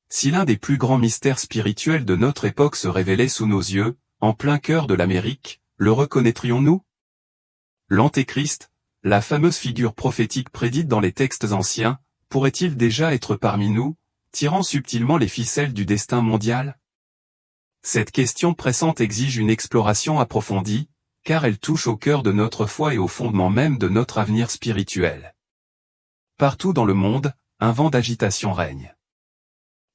Si l'un des plus grands mystères spirituels de notre époque se révélait sous nos yeux, en plein cœur de l'Amérique, le reconnaîtrions-nous? L'Antéchrist, la fameuse figure prophétique prédite dans les textes anciens, pourrait-il déjà être parmi nous, tirant subtilement les ficelles du destin mondial? Cette question pressante exige une exploration approfondie, car elle touche au cœur de notre foi et au fondement même de notre avenir spirituel. Partout dans le monde, un vent d'agitation règne.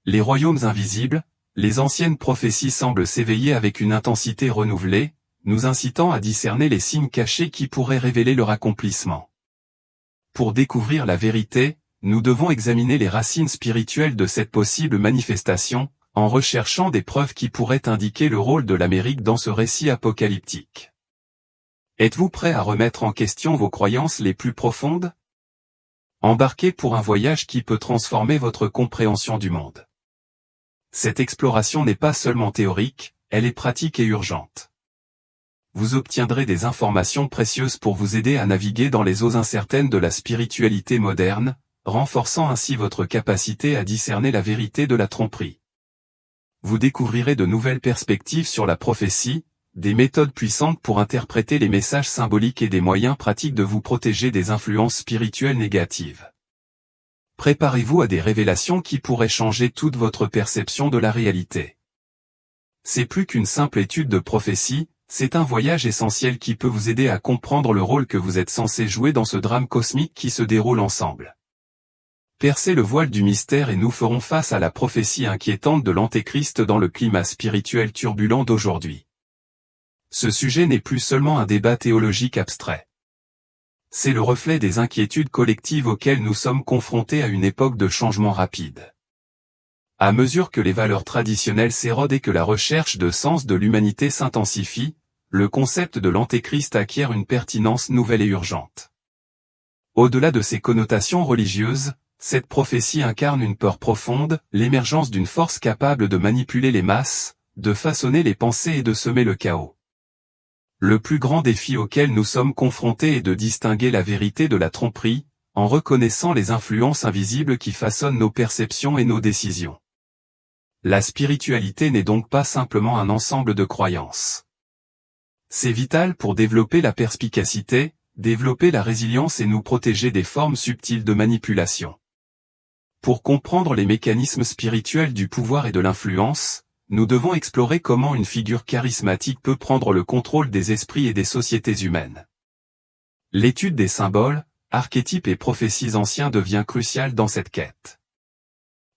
Les royaumes invisibles, les anciennes prophéties semblent s'éveiller avec une intensité renouvelée, nous incitant à discerner les signes cachés qui pourraient révéler leur accomplissement. Pour découvrir la vérité, nous devons examiner les racines spirituelles de cette possible manifestation, en recherchant des preuves qui pourraient indiquer le rôle de l'Amérique dans ce récit apocalyptique. Êtes-vous prêt à remettre en question vos croyances les plus profondes? Embarquez pour un voyage qui peut transformer votre compréhension du monde. Cette exploration n'est pas seulement théorique, elle est pratique et urgente. Vous obtiendrez des informations précieuses pour vous aider à naviguer dans les eaux incertaines de la spiritualité moderne, renforçant ainsi votre capacité à discerner la vérité de la tromperie. Vous découvrirez de nouvelles perspectives sur la prophétie, des méthodes puissantes pour interpréter les messages symboliques et des moyens pratiques de vous protéger des influences spirituelles négatives. Préparez-vous à des révélations qui pourraient changer toute votre perception de la réalité. C'est plus qu'une simple étude de prophétie, c'est un voyage essentiel qui peut vous aider à comprendre le rôle que vous êtes censé jouer dans ce drame cosmique qui se déroule ensemble. Percez le voile du mystère et nous ferons face à la prophétie inquiétante de l'Antéchrist dans le climat spirituel turbulent d'aujourd'hui. Ce sujet n'est plus seulement un débat théologique abstrait. C'est le reflet des inquiétudes collectives auxquelles nous sommes confrontés à une époque de changement rapide. À mesure que les valeurs traditionnelles s'érodent et que la recherche de sens de l'humanité s'intensifie, le concept de l'Antéchrist acquiert une pertinence nouvelle et urgente. Au-delà de ses connotations religieuses, cette prophétie incarne une peur profonde, l'émergence d'une force capable de manipuler les masses, de façonner les pensées et de semer le chaos. Le plus grand défi auquel nous sommes confrontés est de distinguer la vérité de la tromperie, en reconnaissant les influences invisibles qui façonnent nos perceptions et nos décisions. La spiritualité n'est donc pas simplement un ensemble de croyances. C'est vital pour développer la perspicacité, développer la résilience et nous protéger des formes subtiles de manipulation. Pour comprendre les mécanismes spirituels du pouvoir et de l'influence, nous devons explorer comment une figure charismatique peut prendre le contrôle des esprits et des sociétés humaines. L'étude des symboles, archétypes et prophéties anciens devient cruciale dans cette quête.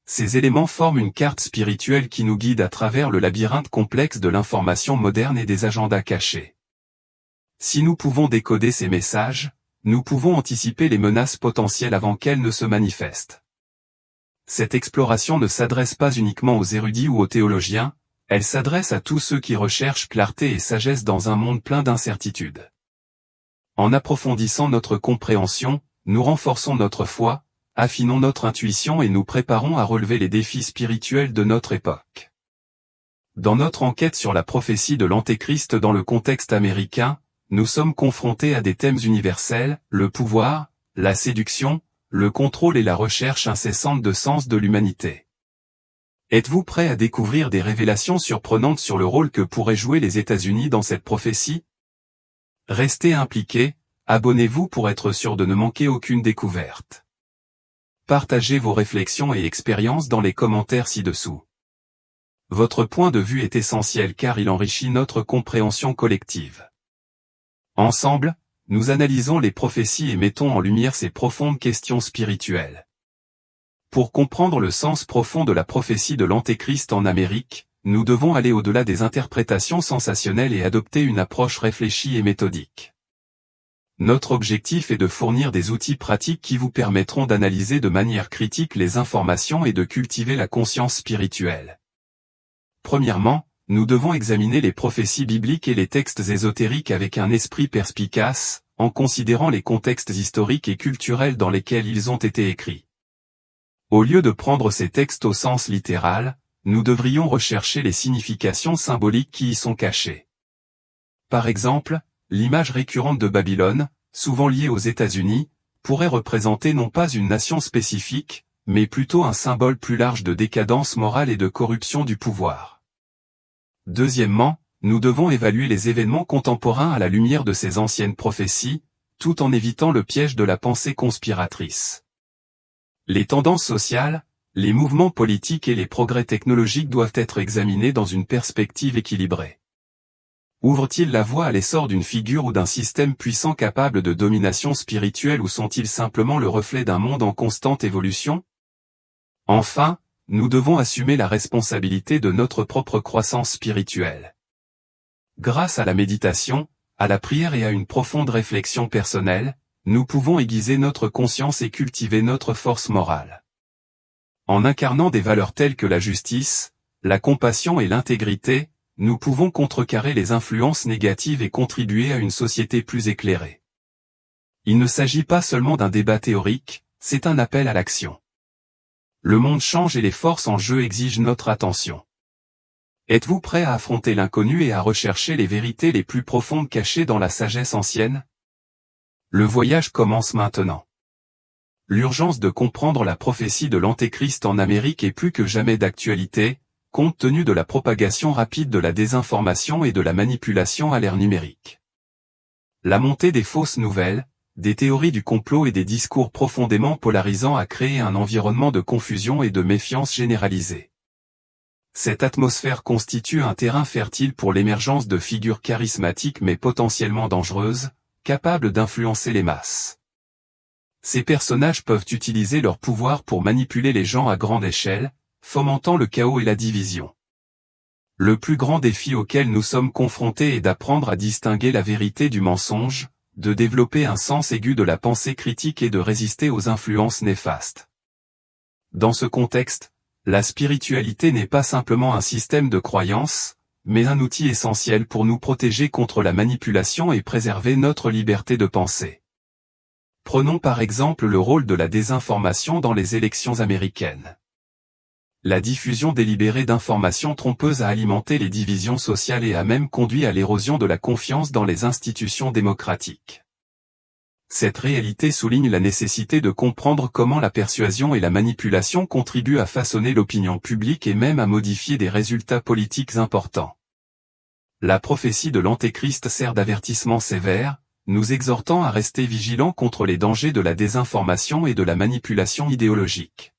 Ces éléments forment une carte spirituelle qui nous guide à travers le labyrinthe complexe de l'information moderne et des agendas cachés. Si nous pouvons décoder ces messages, nous pouvons anticiper les menaces potentielles avant qu'elles ne se manifestent. Cette exploration ne s'adresse pas uniquement aux érudits ou aux théologiens, elle s'adresse à tous ceux qui recherchent clarté et sagesse dans un monde plein d'incertitudes. En approfondissant notre compréhension, nous renforçons notre foi, affinons notre intuition et nous préparons à relever les défis spirituels de notre époque. Dans notre enquête sur la prophétie de l'Antéchrist dans le contexte américain, nous sommes confrontés à des thèmes universels, le pouvoir, la séduction, le contrôle et la recherche incessante de sens de l'humanité. Êtes-vous prêt à découvrir des révélations surprenantes sur le rôle que pourraient jouer les États-Unis dans cette prophétie? Restez impliqués, abonnez-vous pour être sûr de ne manquer aucune découverte. Partagez vos réflexions et expériences dans les commentaires ci-dessous. Votre point de vue est essentiel car il enrichit notre compréhension collective. Ensemble, nous analysons les prophéties et mettons en lumière ces profondes questions spirituelles. Pour comprendre le sens profond de la prophétie de l'Antéchrist en Amérique, nous devons aller au-delà des interprétations sensationnelles et adopter une approche réfléchie et méthodique. Notre objectif est de fournir des outils pratiques qui vous permettront d'analyser de manière critique les informations et de cultiver la conscience spirituelle. Premièrement, nous devons examiner les prophéties bibliques et les textes ésotériques avec un esprit perspicace, en considérant les contextes historiques et culturels dans lesquels ils ont été écrits. Au lieu de prendre ces textes au sens littéral, nous devrions rechercher les significations symboliques qui y sont cachées. Par exemple, l'image récurrente de Babylone, souvent liée aux États-Unis, pourrait représenter non pas une nation spécifique, mais plutôt un symbole plus large de décadence morale et de corruption du pouvoir. Deuxièmement, nous devons évaluer les événements contemporains à la lumière de ces anciennes prophéties, tout en évitant le piège de la pensée conspiratrice. Les tendances sociales, les mouvements politiques et les progrès technologiques doivent être examinés dans une perspective équilibrée. Ouvrent-ils la voie à l'essor d'une figure ou d'un système puissant capable de domination spirituelle ou sont-ils simplement le reflet d'un monde en constante évolution? Enfin, nous devons assumer la responsabilité de notre propre croissance spirituelle. Grâce à la méditation, à la prière et à une profonde réflexion personnelle, nous pouvons aiguiser notre conscience et cultiver notre force morale. En incarnant des valeurs telles que la justice, la compassion et l'intégrité, nous pouvons contrecarrer les influences négatives et contribuer à une société plus éclairée. Il ne s'agit pas seulement d'un débat théorique, c'est un appel à l'action. Le monde change et les forces en jeu exigent notre attention. Êtes-vous prêt à affronter l'inconnu et à rechercher les vérités les plus profondes cachées dans la sagesse ancienne? Le voyage commence maintenant. L'urgence de comprendre la prophétie de l'Antéchrist en Amérique est plus que jamais d'actualité, compte tenu de la propagation rapide de la désinformation et de la manipulation à l'ère numérique. La montée des fausses nouvelles, des théories du complot et des discours profondément polarisants a créé un environnement de confusion et de méfiance généralisée. Cette atmosphère constitue un terrain fertile pour l'émergence de figures charismatiques mais potentiellement dangereuses, capables d'influencer les masses. Ces personnages peuvent utiliser leur pouvoir pour manipuler les gens à grande échelle, fomentant le chaos et la division. Le plus grand défi auquel nous sommes confrontés est d'apprendre à distinguer la vérité du mensonge, de développer un sens aigu de la pensée critique et de résister aux influences néfastes. Dans ce contexte, la spiritualité n'est pas simplement un système de croyances, mais un outil essentiel pour nous protéger contre la manipulation et préserver notre liberté de penser. Prenons par exemple le rôle de la désinformation dans les élections américaines. La diffusion délibérée d'informations trompeuses a alimenté les divisions sociales et a même conduit à l'érosion de la confiance dans les institutions démocratiques. Cette réalité souligne la nécessité de comprendre comment la persuasion et la manipulation contribuent à façonner l'opinion publique et même à modifier des résultats politiques importants. La prophétie de l'Antéchrist sert d'avertissement sévère, nous exhortant à rester vigilants contre les dangers de la désinformation et de la manipulation idéologique.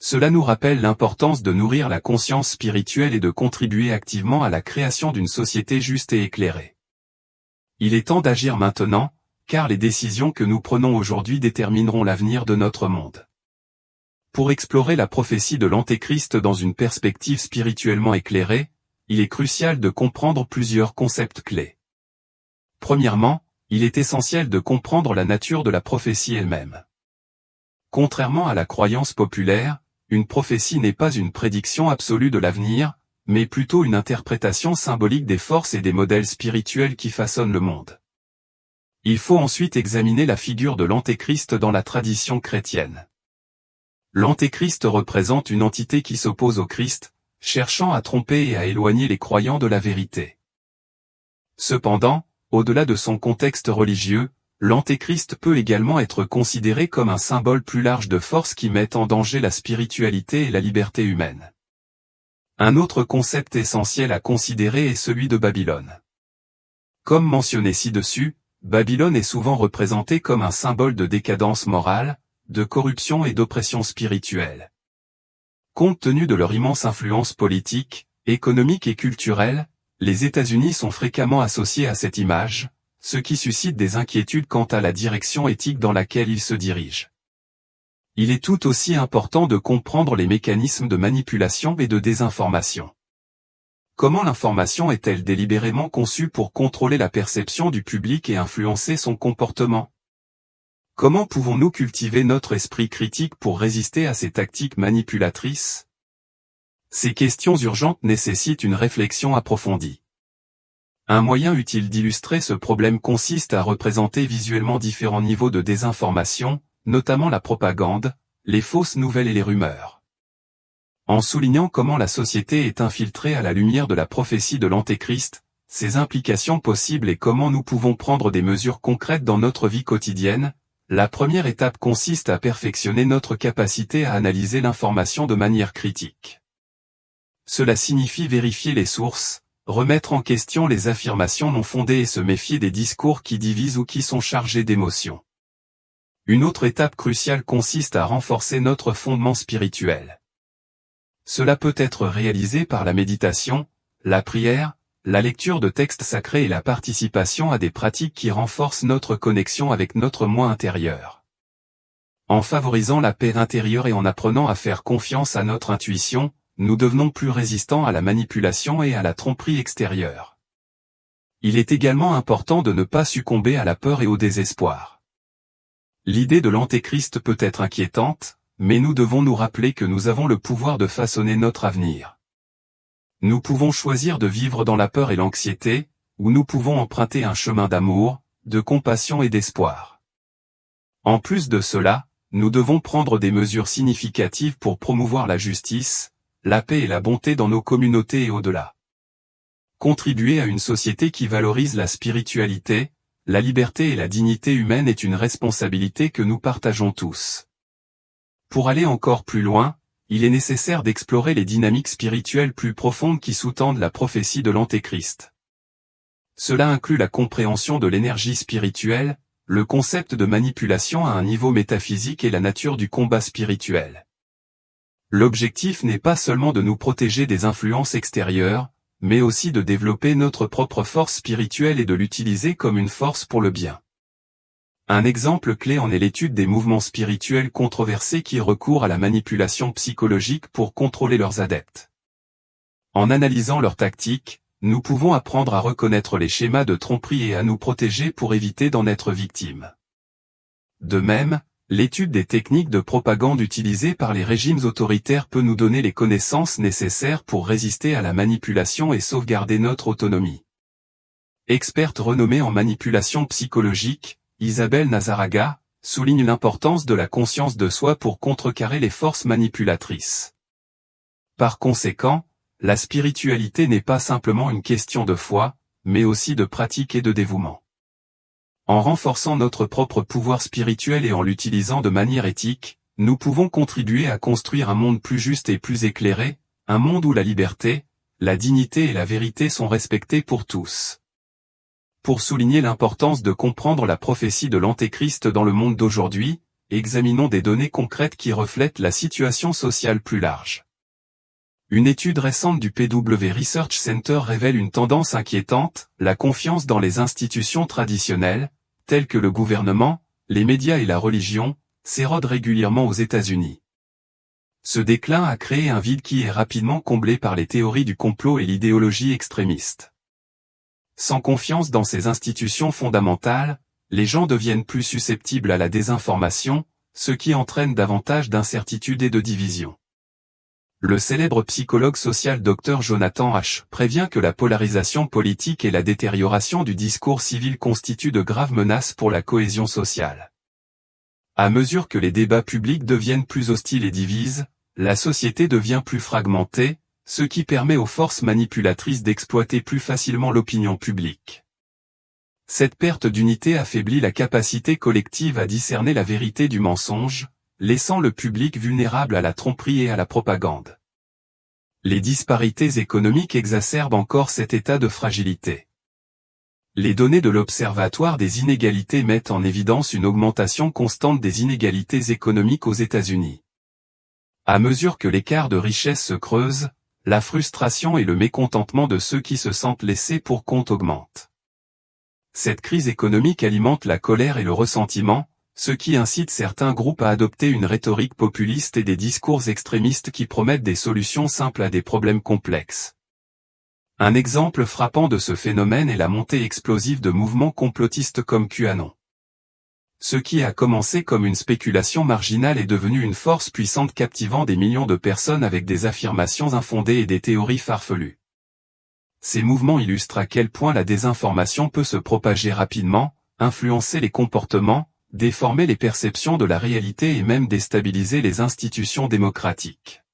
Cela nous rappelle l'importance de nourrir la conscience spirituelle et de contribuer activement à la création d'une société juste et éclairée. Il est temps d'agir maintenant, car les décisions que nous prenons aujourd'hui détermineront l'avenir de notre monde. Pour explorer la prophétie de l'Antéchrist dans une perspective spirituellement éclairée, il est crucial de comprendre plusieurs concepts clés. Premièrement, il est essentiel de comprendre la nature de la prophétie elle-même. Contrairement à la croyance populaire, une prophétie n'est pas une prédiction absolue de l'avenir, mais plutôt une interprétation symbolique des forces et des modèles spirituels qui façonnent le monde. Il faut ensuite examiner la figure de l'Antéchrist dans la tradition chrétienne. L'Antéchrist représente une entité qui s'oppose au Christ, cherchant à tromper et à éloigner les croyants de la vérité. Cependant, au-delà de son contexte religieux, l'Antéchrist peut également être considéré comme un symbole plus large de forces qui mettent en danger la spiritualité et la liberté humaine. Un autre concept essentiel à considérer est celui de Babylone. Comme mentionné ci-dessus, Babylone est souvent représentée comme un symbole de décadence morale, de corruption et d'oppression spirituelle. Compte tenu de leur immense influence politique, économique et culturelle, les États-Unis sont fréquemment associés à cette image, ce qui suscite des inquiétudes quant à la direction éthique dans laquelle ils se dirigent. Il est tout aussi important de comprendre les mécanismes de manipulation et de désinformation. Comment l'information est-elle délibérément conçue pour contrôler la perception du public et influencer son comportement? Comment pouvons-nous cultiver notre esprit critique pour résister à ces tactiques manipulatrices? Ces questions urgentes nécessitent une réflexion approfondie. Un moyen utile d'illustrer ce problème consiste à représenter visuellement différents niveaux de désinformation, notamment la propagande, les fausses nouvelles et les rumeurs. En soulignant comment la société est infiltrée à la lumière de la prophétie de l'Antéchrist, ses implications possibles et comment nous pouvons prendre des mesures concrètes dans notre vie quotidienne, La première étape consiste à perfectionner notre capacité à analyser l'information de manière critique. Cela signifie vérifier les sources, remettre en question les affirmations non fondées et se méfier des discours qui divisent ou qui sont chargés d'émotions. Une autre étape cruciale consiste à renforcer notre fondement spirituel. Cela peut être réalisé par la méditation, la prière, la lecture de textes sacrés et la participation à des pratiques qui renforcent notre connexion avec notre moi intérieur. En favorisant la paix intérieure et en apprenant à faire confiance à notre intuition, nous devenons plus résistants à la manipulation et à la tromperie extérieure. Il est également important de ne pas succomber à la peur et au désespoir. L'idée de l'Antéchrist peut être inquiétante, mais nous devons nous rappeler que nous avons le pouvoir de façonner notre avenir. Nous pouvons choisir de vivre dans la peur et l'anxiété, ou nous pouvons emprunter un chemin d'amour, de compassion et d'espoir. En plus de cela, nous devons prendre des mesures significatives pour promouvoir la justice, la paix et la bonté dans nos communautés et au-delà. Contribuer à une société qui valorise la spiritualité, la liberté et la dignité humaine est une responsabilité que nous partageons tous. Pour aller encore plus loin, il est nécessaire d'explorer les dynamiques spirituelles plus profondes qui sous-tendent la prophétie de l'Antéchrist. Cela inclut la compréhension de l'énergie spirituelle, le concept de manipulation à un niveau métaphysique et la nature du combat spirituel. L'objectif n'est pas seulement de nous protéger des influences extérieures, mais aussi de développer notre propre force spirituelle et de l'utiliser comme une force pour le bien. Un exemple clé en est l'étude des mouvements spirituels controversés qui recourent à la manipulation psychologique pour contrôler leurs adeptes. En analysant leurs tactiques, nous pouvons apprendre à reconnaître les schémas de tromperie et à nous protéger pour éviter d'en être victimes. De même, l'étude des techniques de propagande utilisées par les régimes autoritaires peut nous donner les connaissances nécessaires pour résister à la manipulation et sauvegarder notre autonomie. Experte renommée en manipulation psychologique, Isabelle Nazaraga souligne l'importance de la conscience de soi pour contrecarrer les forces manipulatrices. Par conséquent, la spiritualité n'est pas simplement une question de foi, mais aussi de pratique et de dévouement. En renforçant notre propre pouvoir spirituel et en l'utilisant de manière éthique, nous pouvons contribuer à construire un monde plus juste et plus éclairé, un monde où la liberté, la dignité et la vérité sont respectées pour tous. Pour souligner l'importance de comprendre la prophétie de l'Antéchrist dans le monde d'aujourd'hui, examinons des données concrètes qui reflètent la situation sociale plus large. Une étude récente du PW Research Center révèle une tendance inquiétante, la confiance dans les institutions traditionnelles, telles que le gouvernement, les médias et la religion, s'érode régulièrement aux États-Unis. Ce déclin a créé un vide qui est rapidement comblé par les théories du complot et l'idéologie extrémiste. Sans confiance dans ces institutions fondamentales, les gens deviennent plus susceptibles à la désinformation, ce qui entraîne davantage d'incertitude et de division. Le célèbre psychologue social Dr Jonathan H. prévient que la polarisation politique et la détérioration du discours civil constituent de graves menaces pour la cohésion sociale. À mesure que les débats publics deviennent plus hostiles et divisent, la société devient plus fragmentée, ce qui permet aux forces manipulatrices d'exploiter plus facilement l'opinion publique. Cette perte d'unité affaiblit la capacité collective à discerner la vérité du mensonge, laissant le public vulnérable à la tromperie et à la propagande. Les disparités économiques exacerbent encore cet état de fragilité. Les données de l'Observatoire des inégalités mettent en évidence une augmentation constante des inégalités économiques aux États-Unis. À mesure que l'écart de richesse se creuse, la frustration et le mécontentement de ceux qui se sentent laissés pour compte augmentent. Cette crise économique alimente la colère et le ressentiment, ce qui incite certains groupes à adopter une rhétorique populiste et des discours extrémistes qui promettent des solutions simples à des problèmes complexes. Un exemple frappant de ce phénomène est la montée explosive de mouvements complotistes comme QAnon. Ce qui a commencé comme une spéculation marginale est devenu une force puissante captivant des millions de personnes avec des affirmations infondées et des théories farfelues. Ces mouvements illustrent à quel point la désinformation peut se propager rapidement, influencer les comportements, déformer les perceptions de la réalité et même déstabiliser les institutions démocratiques.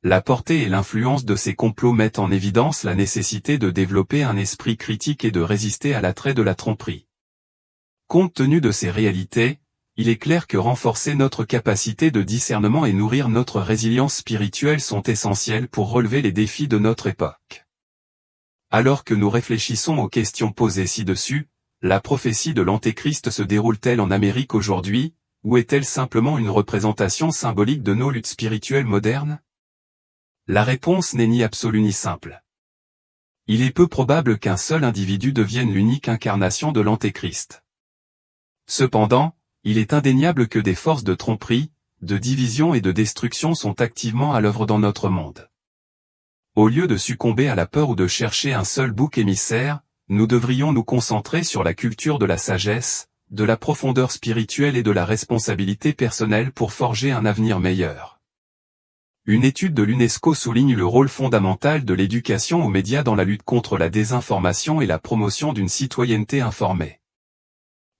La portée et l'influence de ces complots mettent en évidence la nécessité de développer un esprit critique et de résister à l'attrait de la tromperie. Compte tenu de ces réalités, il est clair que renforcer notre capacité de discernement et nourrir notre résilience spirituelle sont essentiels pour relever les défis de notre époque. Alors que nous réfléchissons aux questions posées ci-dessus, la prophétie de l'Antéchrist se déroule-t-elle en Amérique aujourd'hui, ou est-elle simplement une représentation symbolique de nos luttes spirituelles modernes? La réponse n'est ni absolue ni simple. Il est peu probable qu'un seul individu devienne l'unique incarnation de l'Antéchrist. Cependant, il est indéniable que des forces de tromperie, de division et de destruction sont activement à l'œuvre dans notre monde. Au lieu de succomber à la peur ou de chercher un seul bouc émissaire, nous devrions nous concentrer sur la culture de la sagesse, de la profondeur spirituelle et de la responsabilité personnelle pour forger un avenir meilleur. Une étude de l'UNESCO souligne le rôle fondamental de l'éducation aux médias dans la lutte contre la désinformation et la promotion d'une citoyenneté informée.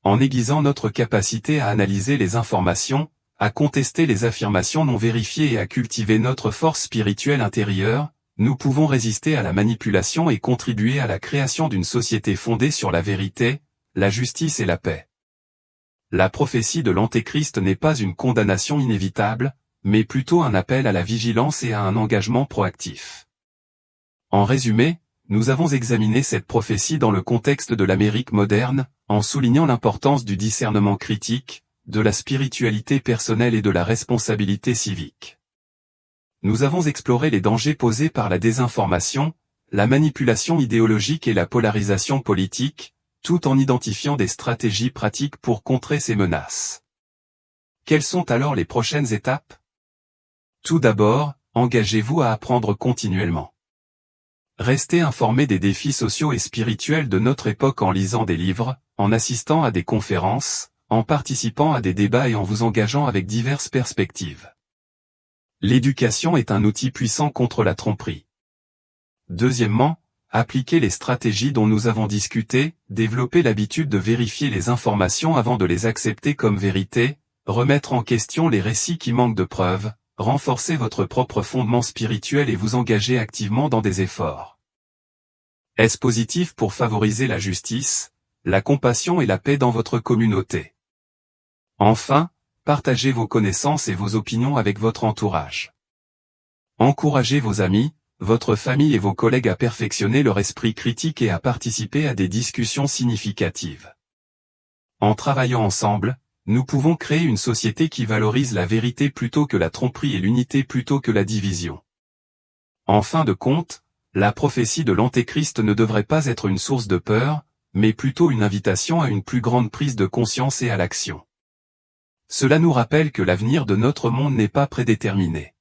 En aiguisant notre capacité à analyser les informations, à contester les affirmations non vérifiées et à cultiver notre force spirituelle intérieure, nous pouvons résister à la manipulation et contribuer à la création d'une société fondée sur la vérité, la justice et la paix. La prophétie de l'Antéchrist n'est pas une condamnation inévitable, mais plutôt un appel à la vigilance et à un engagement proactif. En résumé, nous avons examiné cette prophétie dans le contexte de l'Amérique moderne, en soulignant l'importance du discernement critique, de la spiritualité personnelle et de la responsabilité civique. Nous avons exploré les dangers posés par la désinformation, la manipulation idéologique et la polarisation politique, tout en identifiant des stratégies pratiques pour contrer ces menaces. Quelles sont alors les prochaines étapes? Tout d'abord, engagez-vous à apprendre continuellement. Restez informé des défis sociaux et spirituels de notre époque en lisant des livres, en assistant à des conférences, en participant à des débats et en vous engageant avec diverses perspectives. L'éducation est un outil puissant contre la tromperie. Deuxièmement, appliquez les stratégies dont nous avons discuté, développez l'habitude de vérifier les informations avant de les accepter comme vérité, remettre en question les récits qui manquent de preuves, renforcer votre propre fondement spirituel et vous engager activement dans des efforts. Est-ce positif pour favoriser la justice, la compassion et la paix dans votre communauté? Enfin, partagez vos connaissances et vos opinions avec votre entourage. Encouragez vos amis, votre famille et vos collègues à perfectionner leur esprit critique et à participer à des discussions significatives. En travaillant ensemble, nous pouvons créer une société qui valorise la vérité plutôt que la tromperie et l'unité plutôt que la division. En fin de compte, la prophétie de l'Antéchrist ne devrait pas être une source de peur, mais plutôt une invitation à une plus grande prise de conscience et à l'action. Cela nous rappelle que l'avenir de notre monde n'est pas prédéterminé.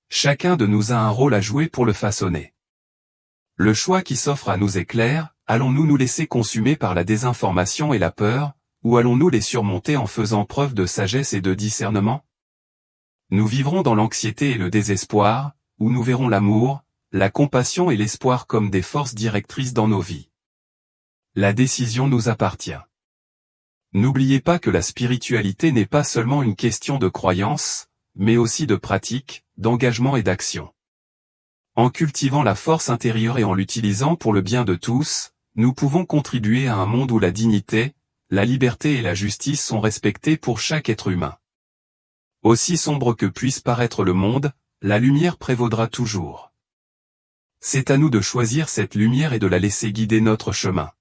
Chacun de nous a un rôle à jouer pour le façonner. Le choix qui s'offre à nous est clair, allons-nous nous laisser consumer par la désinformation et la peur, ou allons-nous les surmonter en faisant preuve de sagesse et de discernement? Nous vivrons dans l'anxiété et le désespoir, ou nous verrons l'amour, la compassion et l'espoir comme des forces directrices dans nos vies. La décision nous appartient. N'oubliez pas que la spiritualité n'est pas seulement une question de croyance, mais aussi de pratique, d'engagement et d'action. En cultivant la force intérieure et en l'utilisant pour le bien de tous, nous pouvons contribuer à un monde où la dignité, la liberté et la justice sont respectées pour chaque être humain. Aussi sombre que puisse paraître le monde, la lumière prévaudra toujours. C'est à nous de choisir cette lumière et de la laisser guider notre chemin.